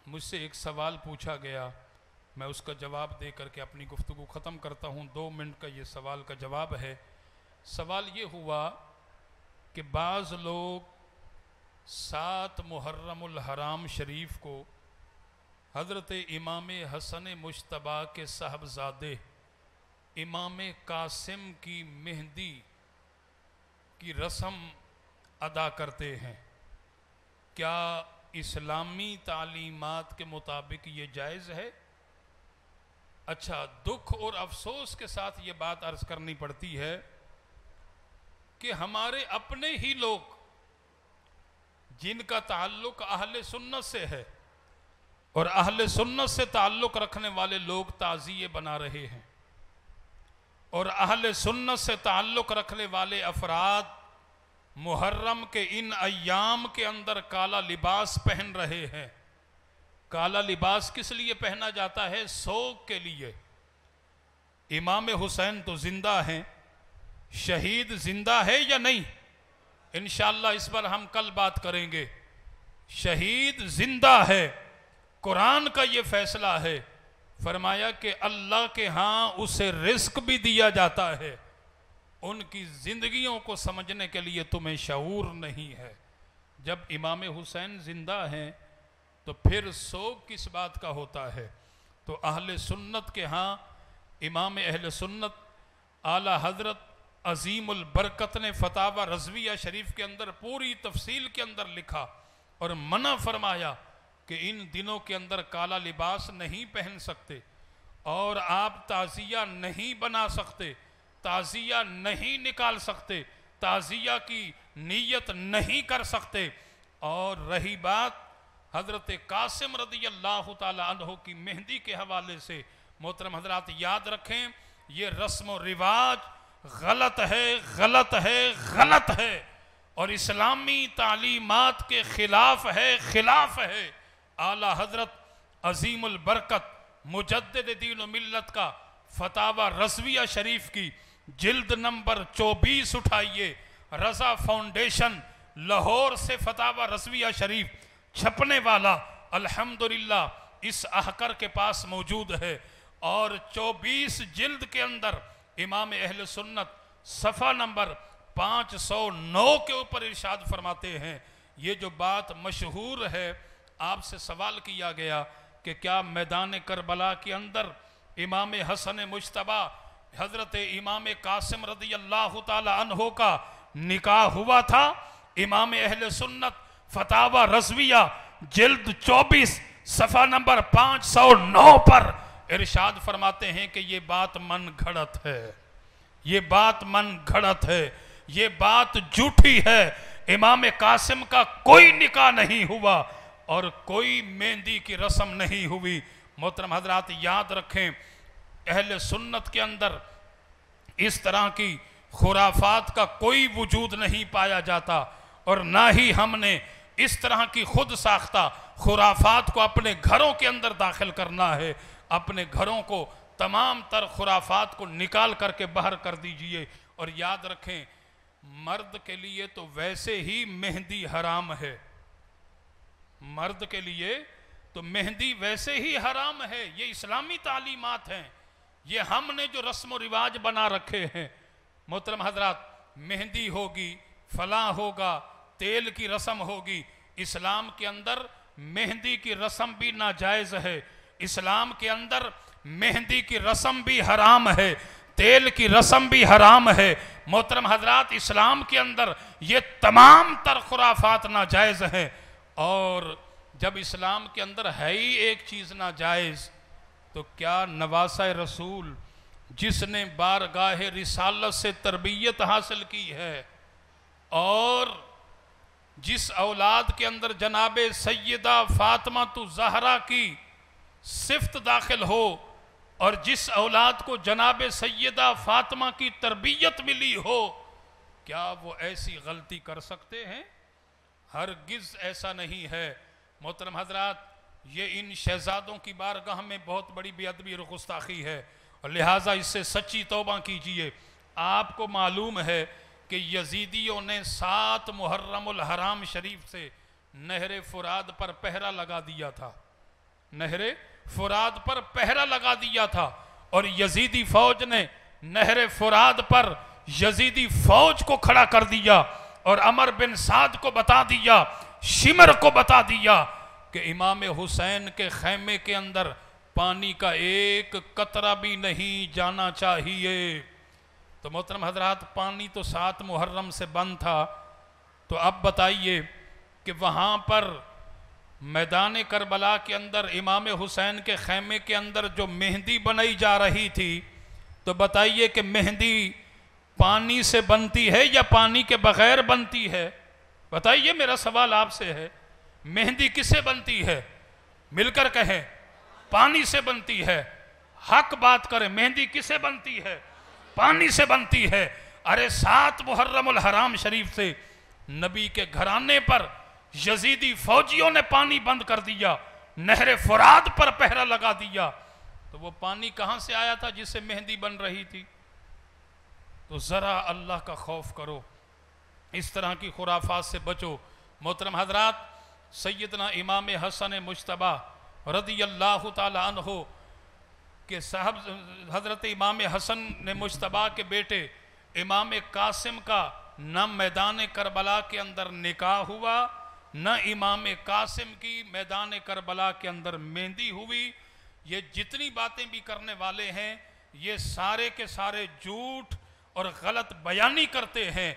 مجھ سے ایک سوال پوچھا گیا، میں اس کا جواب دے کر کے اپنی گفتگو ختم کرتا ہوں۔ 2 منٹ کا یہ سوال کا جواب ہے۔ سوال یہ ہوا کہ بعض لوگ 7 محرم الحرام شریف کو حضرت امام حسن مجتبیٰ کے صاحبزادے امام قاسم کی مہندی کی رسم ادا کرتے ہیں، کیا اسلامی تعلیمات کے مطابق یہ جائز ہے؟ اچھا، دکھ اور افسوس کے ساتھ یہ بات عرض کرنی پڑتی ہے کہ ہمارے اپنے ہی لوگ جن کا تعلق اہل سنت سے ہے اور اہل سنت سے تعلق رکھنے والے لوگ تعزیے بنا رہے ہیں، اور اہل سنت سے تعلق رکھنے والے افراد محرم کے ان ایام کے اندر کالا لباس پہن رہے ہیں۔ کالا لباس کس لیے پہنا جاتا ہے؟ سوگ کے لیے۔ امام حسین تو زندہ ہیں، شہید زندہ ہے یا نہیں؟ انشاءاللہ اس پر ہم کل بات کریں گے۔ شہید زندہ ہے، قرآن کا یہ فیصلہ ہے، فرمایا کہ اللہ کے ہاں اسے رزق بھی دیا جاتا ہے۔ ان کی زندگیوں کو سمجھنے کے لیے تمہیں شعور نہیں ہے۔ جب امام حسین زندہ ہیں تو پھر سوگ کس بات کا ہوتا ہے؟ تو اہل سنت کے ہاں امام اہل سنت اعلیٰ حضرت عظیم البرکت نے فتاوی رضویہ شریف کے اندر پوری تفصیل کے اندر لکھا اور منع فرمایا کہ ان دنوں کے اندر کالا لباس نہیں پہن سکتے، اور آپ تعزیہ نہیں بنا سکتے، تعزیہ نہیں نکال سکتے، تعزیہ کی نیت نہیں کر سکتے۔ اور رہی بات حضرت قاسم رضی اللہ تعالی عنہ کی مہندی کے حوالے سے، محترم حضرات یاد رکھیں، یہ رسم و رواج غلط ہے، غلط ہے، غلط ہے، اور اسلامی تعلیمات کے خلاف ہے، خلاف ہے۔ اعلیٰ حضرت عظیم البرکت مجدد دین و ملت کا فتاوی رضویہ شریف کی جلد نمبر 24 اٹھائیے، رضا فاؤنڈیشن لاہور سے فتاوی رضویہ شریف چھپنے والا الحمدللہ اس احکر کے پاس موجود ہے، اور 24 جلد کے اندر امام اہل سنت صفحہ نمبر 509 کے اوپر ارشاد فرماتے ہیں۔ یہ جو بات مشہور ہے، آپ سے سوال کیا گیا کہ کیا میدان کربلا کے اندر امام حسن مجتبیٰ حضرت امام قاسم رضی اللہ تعالی عنہ کا نکاح ہوا تھا؟ امام اہل سنت فتاوی رضویہ جلد 24 صفحہ نمبر 509 پر ارشاد فرماتے ہیں کہ یہ بات من گھڑت ہے، یہ بات من گھڑت ہے، یہ بات جھوٹی ہے۔ امام قاسم کا کوئی نکاح نہیں ہوا اور کوئی مہندی کی رسم نہیں ہوئی۔ محترم حضرات یاد رکھیں، اہل سنت کے اندر اس طرح کی خرافات کا کوئی وجود نہیں پایا جاتا، اور نہ ہی ہم نے اس طرح کی خود ساختہ خرافات کو اپنے گھروں کے اندر داخل کرنا ہے۔ اپنے گھروں کو تمام تر خرافات کو نکال کر کے باہر کر دیجئے، اور یاد رکھیں مرد کے لیے تو ویسے ہی مہندی حرام ہے، مرد کے لیے تو مہندی ویسے ہی حرام ہے۔ یہ اسلامی تعلیمات ہیں، یہ ہم نے جو رسم و رواج بنا رکھے ہیں۔ محترم حضرات مہندی ہوگی، فلاں ہوگا، تیل کی رسم ہوگی، اسلام کے اندر مہندی کی رسم بھی ناجائز ہے، اسلام کے اندر مہندی کی رسم بھی حرام ہے، تیل کی رسم بھی حرام ہے۔ محترم حضرات اسلام کے اندر یہ تمام تر خرافات ناجائز ہیں، اور جب اسلام کے اندر ہے ہی ایک چیز ناجائز، تو کیا نواسہ رسول جس نے بارگاہ رسالت سے تربیت حاصل کی ہے، اور جس اولاد کے اندر جناب سیدہ فاطمہ الزہرا کی صفت داخل ہو، اور جس اولاد کو جناب سیدہ فاطمہ کی تربیت ملی ہو، کیا وہ ایسی غلطی کر سکتے ہیں؟ ہرگز ایسا نہیں ہے۔ محترم حضرات یہ ان شہزادوں کی بارگاہ میں بہت بڑی بے ادبی اور گستاخی ہے، اور لہٰذا اس سے سچی توبہ کیجئے۔ آپ کو معلوم ہے کہ یزیدیوں نے 7 محرم الحرام شریف سے نہر فرات پر پہرا لگا دیا تھا، نہر فرات پر پہرا لگا دیا تھا، اور یزیدی فوج نے نہر فرات پر یزیدی فوج کو کھڑا کر دیا، اور عمر بن سعد کو بتا دیا، شمر کو بتا دیا کہ امام حسین کے خیمے کے اندر پانی کا ایک قطرہ بھی نہیں جانا چاہیے۔ تو محترم حضرات، پانی تو 7 محرم سے بند تھا، تو اب بتائیے کہ وہاں پر میدان کربلا کے اندر امام حسین کے خیمے کے اندر جو مہندی بنائی جا رہی تھی، تو بتائیے کہ مہندی پانی سے بنتی ہے یا پانی کے بغیر بنتی ہے؟ بتائیے، میرا سوال آپ سے ہے، مہندی کس سے بنتی ہے؟ مل کر کہیں، پانی سے بنتی ہے۔ حق بات کریں، مہندی کس سے بنتی ہے؟ پانی سے بنتی ہے۔ ارے 7 محرم الحرام شریف سے نبی کے گھرانے پر یزیدی فوجیوں نے پانی بند کر دیا، نہر فرات پر پہرا لگا دیا، تو وہ پانی کہاں سے آیا تھا جس سے مہندی بن رہی تھی؟ تو ذرا اللہ کا خوف کرو، اس طرح کی خرافات سے بچو۔ محترم حضرات، سیدنا امام حسن مجتبی رضی اللہ تعالی عنہ کہ صاحب حضرت امام حسن نے مجتبی کے بیٹے امام قاسم کا نہ میدان کربلا کے اندر نکاح ہوا، نہ امام قاسم کی میدان کربلا کے اندر مہندی ہوئی۔ یہ جتنی باتیں بھی کرنے والے ہیں، یہ سارے کے سارے جھوٹ اور غلط بیانی کرتے ہیں۔